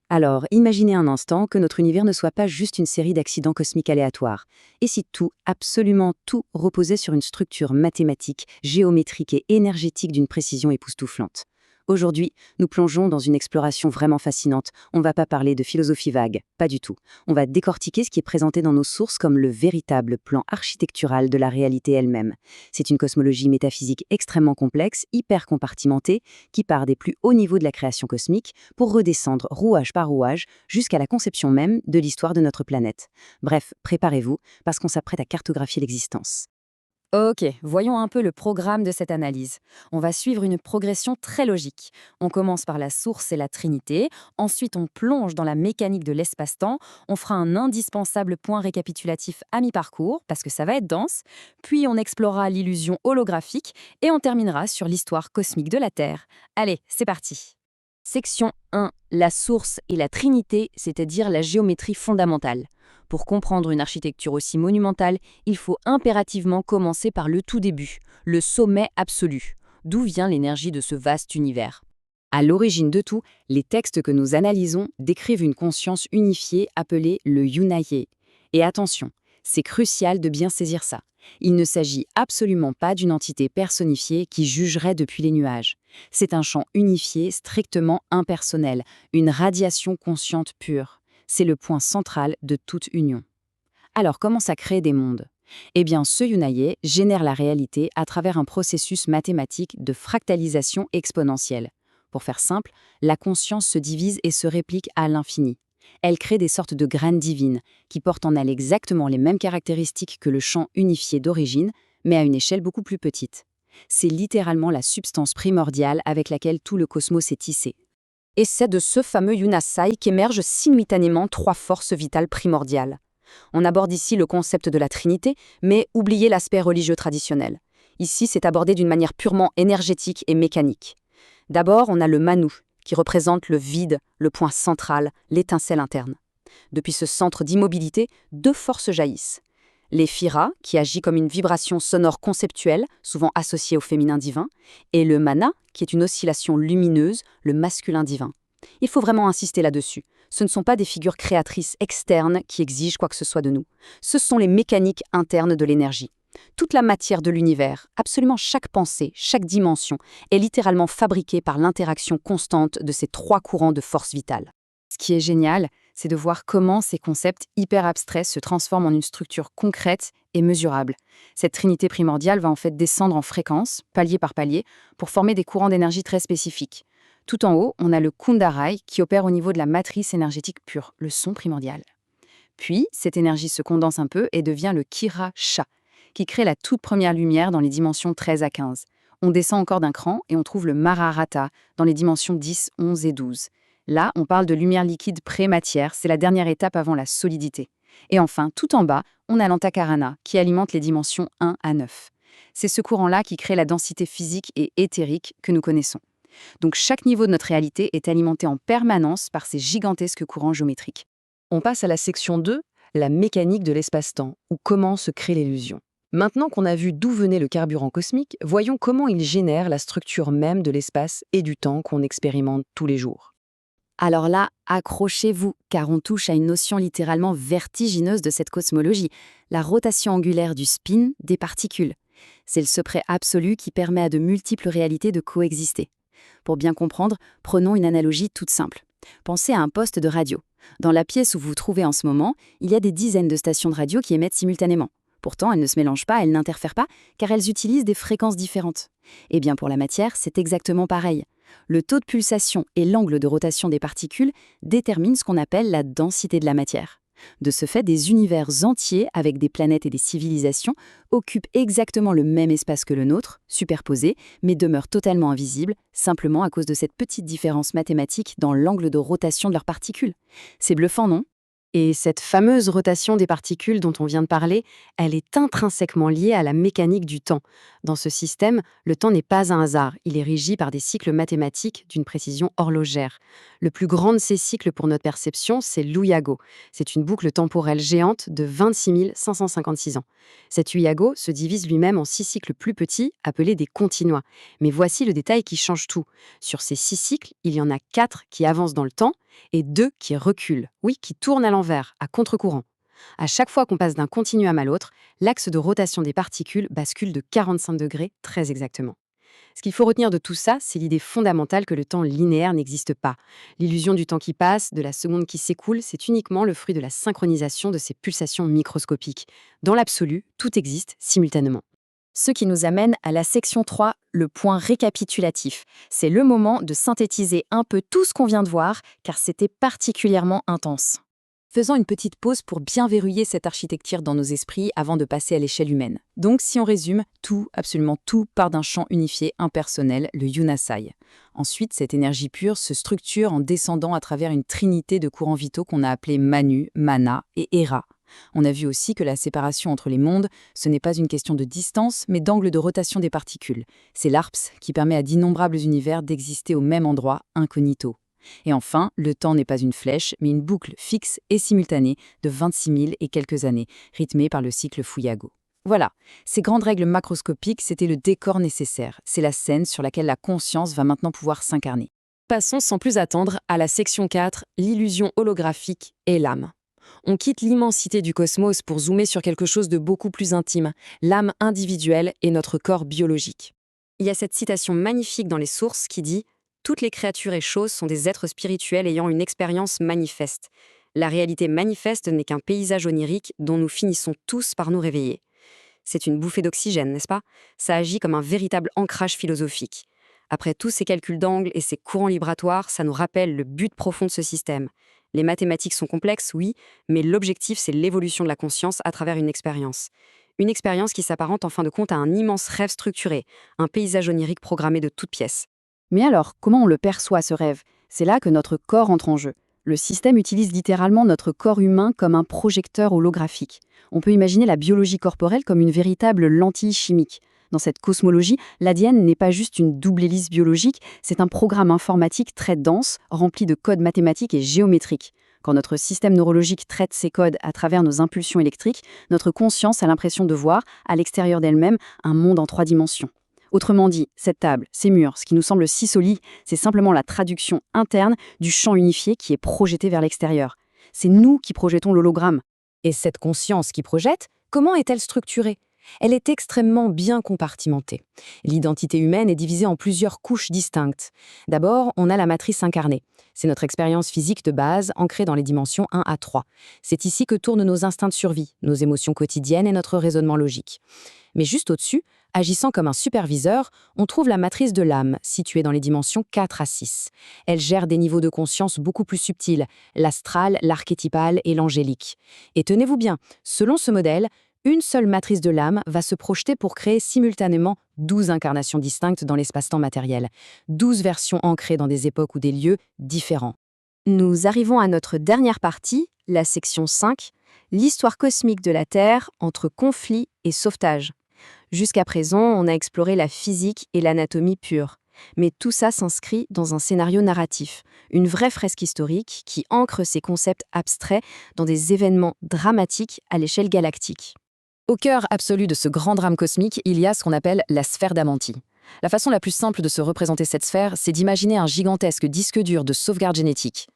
Alors, imaginez un instant que notre univers ne soit pas juste une série d'accidents cosmiques aléatoires. Et si tout, absolument tout, reposait sur une structure mathématique, géométrique et énergétique d'une précision époustouflante? Aujourd'hui, nous plongeons dans une exploration vraiment fascinante. On ne va pas parler de philosophie vague, pas du tout. On va décortiquer ce qui est présenté dans nos sources comme le véritable plan architectural de la réalité elle-même. C'est une cosmologie métaphysique extrêmement complexe, hyper compartimentée, qui part des plus hauts niveaux de la création cosmique pour redescendre rouage par rouage jusqu'à la conception même de l'histoire de notre planète. Bref, préparez-vous, parce qu'on s'apprête à cartographier l'existence. Ok, voyons un peu le programme de cette analyse. On va suivre une progression très logique. On commence par la source et la Trinité, ensuite on plonge dans la mécanique de l'espace-temps, on fera un indispensable point récapitulatif à mi-parcours, parce que ça va être dense, puis on explorera l'illusion holographique et on terminera sur l'histoire cosmique de la Terre. Allez, c'est parti. Section 1. La source et la Trinité, c'est-à-dire la géométrie fondamentale. Pour comprendre une architecture aussi monumentale, il faut impérativement commencer par le tout début, le sommet absolu. D'où vient l'énergie de ce vaste univers? À l'origine de tout, les textes que nous analysons décrivent une conscience unifiée appelée le Yunaye. Et attention, c'est crucial de bien saisir ça. Il ne s'agit absolument pas d'une entité personnifiée qui jugerait depuis les nuages. C'est un champ unifié, strictement impersonnel, une radiation consciente pure. C'est le point central de toute union. Alors, comment ça crée des mondes? Eh bien, ce Yunaye génère la réalité à travers un processus mathématique de fractalisation exponentielle. Pour faire simple, la conscience se divise et se réplique à l'infini. Elle crée des sortes de graines divines qui portent en elles exactement les mêmes caractéristiques que le champ unifié d'origine, mais à une échelle beaucoup plus petite. C'est littéralement la substance primordiale avec laquelle tout le cosmos est tissé. Et c'est de ce fameux Yunasai qu'émergent simultanément trois forces vitales primordiales. On aborde ici le concept de la Trinité, mais oubliez l'aspect religieux traditionnel. Ici, c'est abordé d'une manière purement énergétique et mécanique. D'abord, on a le Manu, qui représente le vide, le point central, l'étincelle interne. Depuis ce centre d'immobilité, deux forces jaillissent. L'Ephira, qui agit comme une vibration sonore conceptuelle, souvent associée au féminin divin, et le Mana, qui est une oscillation lumineuse, le masculin divin. Il faut vraiment insister là-dessus. Ce ne sont pas des figures créatrices externes qui exigent quoi que ce soit de nous. Ce sont les mécaniques internes de l'énergie. Toute la matière de l'univers, absolument chaque pensée, chaque dimension, est littéralement fabriquée par l'interaction constante de ces trois courants de force vitale. Ce qui est génial, c'est de voir comment ces concepts hyper abstraits se transforment en une structure concrète et mesurable. Cette trinité primordiale va en fait descendre en fréquence, palier par palier, pour former des courants d'énergie très spécifiques. Tout en haut, on a le Kundarai qui opère au niveau de la matrice énergétique pure, le son primordial. Puis, cette énergie se condense un peu et devient le Kira-Sha, qui crée la toute première lumière dans les dimensions 13 à 15. On descend encore d'un cran et on trouve le Maharata dans les dimensions 10, 11 et 12. Là, on parle de lumière liquide pré-matière, c'est la dernière étape avant la solidité. Et enfin, tout en bas, on a l'Antakarana, qui alimente les dimensions 1 à 9. C'est ce courant-là qui crée la densité physique et éthérique que nous connaissons. Donc chaque niveau de notre réalité est alimenté en permanence par ces gigantesques courants géométriques. On passe à la section 2, la mécanique de l'espace-temps, ou comment se crée l'illusion. Maintenant qu'on a vu d'où venait le carburant cosmique, voyons comment il génère la structure même de l'espace et du temps qu'on expérimente tous les jours. Alors là, accrochez-vous, car on touche à une notion littéralement vertigineuse de cette cosmologie, la rotation angulaire du spin des particules. C'est le secret absolu qui permet à de multiples réalités de coexister. Pour bien comprendre, prenons une analogie toute simple. Pensez à un poste de radio. Dans la pièce où vous vous trouvez en ce moment, il y a des dizaines de stations de radio qui émettent simultanément. Pourtant, elles ne se mélangent pas, elles n'interfèrent pas, car elles utilisent des fréquences différentes. Eh bien, pour la matière, c'est exactement pareil. Le taux de pulsation et l'angle de rotation des particules déterminent ce qu'on appelle la densité de la matière. De ce fait, des univers entiers, avec des planètes et des civilisations, occupent exactement le même espace que le nôtre, superposés, mais demeurent totalement invisibles, simplement à cause de cette petite différence mathématique dans l'angle de rotation de leurs particules. C'est bluffant, non ? Et cette fameuse rotation des particules dont on vient de parler, elle est intrinsèquement liée à la mécanique du temps. Dans ce système, le temps n'est pas un hasard, il est régi par des cycles mathématiques d'une précision horlogère. Le plus grand de ces cycles pour notre perception, c'est l'Uyago. C'est une boucle temporelle géante de 26 556 ans. Cet Uyago se divise lui-même en 6 cycles plus petits, appelés des continua. Mais voici le détail qui change tout. Sur ces 6 cycles, il y en a 4 qui avancent dans le temps, et 2 qui reculent, oui, qui tournent à l'envers, à contre-courant. À chaque fois qu'on passe d'un continuum à l'autre, l'axe de rotation des particules bascule de 45 degrés très exactement. Ce qu'il faut retenir de tout ça, c'est l'idée fondamentale que le temps linéaire n'existe pas. L'illusion du temps qui passe, de la seconde qui s'écoule, c'est uniquement le fruit de la synchronisation de ces pulsations microscopiques. Dans l'absolu, tout existe simultanément. Ce qui nous amène à la section 3, le point récapitulatif. C'est le moment de synthétiser un peu tout ce qu'on vient de voir, car c'était particulièrement intense. Faisons une petite pause pour bien verrouiller cette architecture dans nos esprits avant de passer à l'échelle humaine. Donc, si on résume, tout, absolument tout, part d'un champ unifié impersonnel, le Yunasai. Ensuite, cette énergie pure se structure en descendant à travers une trinité de courants vitaux qu'on a appelés Manu, Mana et Hera. On a vu aussi que la séparation entre les mondes, ce n'est pas une question de distance, mais d'angle de rotation des particules. C'est l'ARPS qui permet à d'innombrables univers d'exister au même endroit, incognito. Et enfin, le temps n'est pas une flèche, mais une boucle fixe et simultanée de 26 000 et quelques années, rythmée par le cycle Fuyago. Voilà, ces grandes règles macroscopiques, c'était le décor nécessaire. C'est la scène sur laquelle la conscience va maintenant pouvoir s'incarner. Passons sans plus attendre à la section 4, l'illusion holographique et l'âme. On quitte l'immensité du cosmos pour zoomer sur quelque chose de beaucoup plus intime, l'âme individuelle et notre corps biologique. Il y a cette citation magnifique dans les sources qui dit « Toutes les créatures et choses sont des êtres spirituels ayant une expérience manifeste. La réalité manifeste n'est qu'un paysage onirique dont nous finissons tous par nous réveiller. » C'est une bouffée d'oxygène, n'est-ce pas? Ça agit comme un véritable ancrage philosophique. Après tous ces calculs d'angle et ces courants vibratoires, ça nous rappelle le but profond de ce système. Les mathématiques sont complexes, oui, mais l'objectif, c'est l'évolution de la conscience à travers une expérience. Une expérience qui s'apparente en fin de compte à un immense rêve structuré, un paysage onirique programmé de toutes pièces. Mais alors, comment on le perçoit ce rêve? C'est là que notre corps entre en jeu. Le système utilise littéralement notre corps humain comme un projecteur holographique. On peut imaginer la biologie corporelle comme une véritable lentille chimique. Dans cette cosmologie, l'ADN n'est pas juste une double hélice biologique, c'est un programme informatique très dense, rempli de codes mathématiques et géométriques. Quand notre système neurologique traite ces codes à travers nos impulsions électriques, notre conscience a l'impression de voir, à l'extérieur d'elle-même, un monde en 3 dimensions. Autrement dit, cette table, ces murs, ce qui nous semble si solide, c'est simplement la traduction interne du champ unifié qui est projeté vers l'extérieur. C'est nous qui projetons l'hologramme. Et cette conscience qui projette, comment est-elle structurée? Elle est extrêmement bien compartimentée. L'identité humaine est divisée en plusieurs couches distinctes. D'abord, on a la matrice incarnée. C'est notre expérience physique de base, ancrée dans les dimensions 1 à 3. C'est ici que tournent nos instincts de survie, nos émotions quotidiennes et notre raisonnement logique. Mais juste au-dessus, agissant comme un superviseur, on trouve la matrice de l'âme, située dans les dimensions 4 à 6. Elle gère des niveaux de conscience beaucoup plus subtils, l'astral, l'archétypal et l'angélique. Et tenez-vous bien, selon ce modèle, une seule matrice de l'âme va se projeter pour créer simultanément 12 incarnations distinctes dans l'espace-temps matériel, 12 versions ancrées dans des époques ou des lieux différents. Nous arrivons à notre dernière partie, la section 5, l'histoire cosmique de la Terre entre conflit et sauvetage. Jusqu'à présent, on a exploré la physique et l'anatomie pure. Mais tout ça s'inscrit dans un scénario narratif, une vraie fresque historique qui ancre ces concepts abstraits dans des événements dramatiques à l'échelle galactique. Au cœur absolu de ce grand drame cosmique, il y a ce qu'on appelle la sphère d'Amanti. La façon la plus simple de se représenter cette sphère, c'est d'imaginer un gigantesque disque dur de sauvegarde génétique.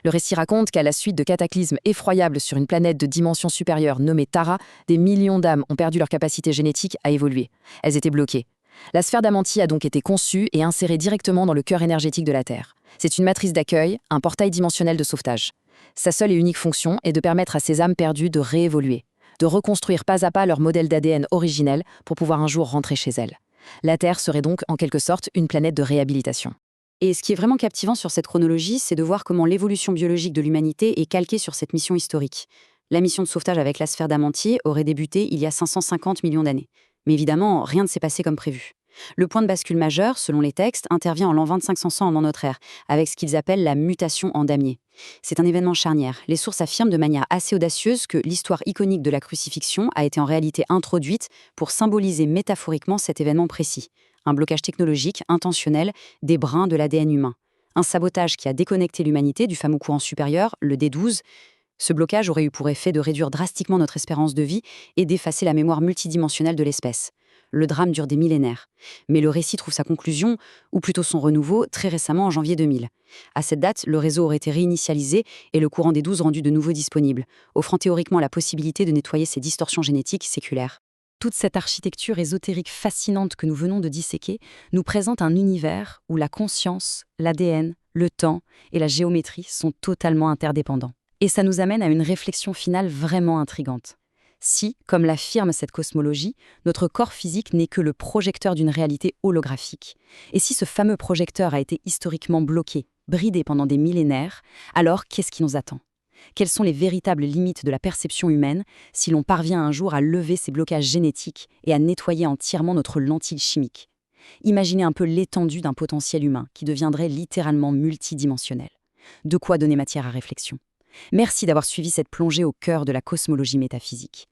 Le récit raconte qu'à la suite de cataclysmes effroyables sur une planète de dimension supérieure nommée Tara, des millions d'âmes ont perdu leur capacité génétique à évoluer. Elles étaient bloquées. La sphère d'Amanti a donc été conçue et insérée directement dans le cœur énergétique de la Terre. C'est une matrice d'accueil, un portail dimensionnel de sauvetage. Sa seule et unique fonction est de permettre à ces âmes perdues de réévoluer, de reconstruire pas à pas leur modèle d'ADN originel pour pouvoir un jour rentrer chez elles. La Terre serait donc en quelque sorte une planète de réhabilitation. Et ce qui est vraiment captivant sur cette chronologie, c'est de voir comment l'évolution biologique de l'humanité est calquée sur cette mission historique. La mission de sauvetage avec la sphère d'Amanti aurait débuté il y a 550 millions d'années. Mais évidemment, rien ne s'est passé comme prévu. Le point de bascule majeur, selon les textes, intervient en l'an 2500 avant notre ère, avec ce qu'ils appellent la mutation en damier. C'est un événement charnière. Les sources affirment de manière assez audacieuse que l'histoire iconique de la crucifixion a été en réalité introduite pour symboliser métaphoriquement cet événement précis. Un blocage technologique, intentionnel, des brins de l'ADN humain. Un sabotage qui a déconnecté l'humanité du fameux courant supérieur, le D12. Ce blocage aurait eu pour effet de réduire drastiquement notre espérance de vie et d'effacer la mémoire multidimensionnelle de l'espèce. Le drame dure des millénaires. Mais le récit trouve sa conclusion, ou plutôt son renouveau, très récemment en janvier 2000. À cette date, le réseau aurait été réinitialisé et le courant des 12 rendu de nouveau disponible, offrant théoriquement la possibilité de nettoyer ces distorsions génétiques séculaires. Toute cette architecture ésotérique fascinante que nous venons de disséquer nous présente un univers où la conscience, l'ADN, le temps et la géométrie sont totalement interdépendants. Et ça nous amène à une réflexion finale vraiment intrigante. Si, comme l'affirme cette cosmologie, notre corps physique n'est que le projecteur d'une réalité holographique, et si ce fameux projecteur a été historiquement bloqué, bridé pendant des millénaires, alors qu'est-ce qui nous attend ? Quelles sont les véritables limites de la perception humaine si l'on parvient un jour à lever ces blocages génétiques et à nettoyer entièrement notre lentille chimique ? Imaginez un peu l'étendue d'un potentiel humain qui deviendrait littéralement multidimensionnel. De quoi donner matière à réflexion. Merci d'avoir suivi cette plongée au cœur de la cosmologie métaphysique.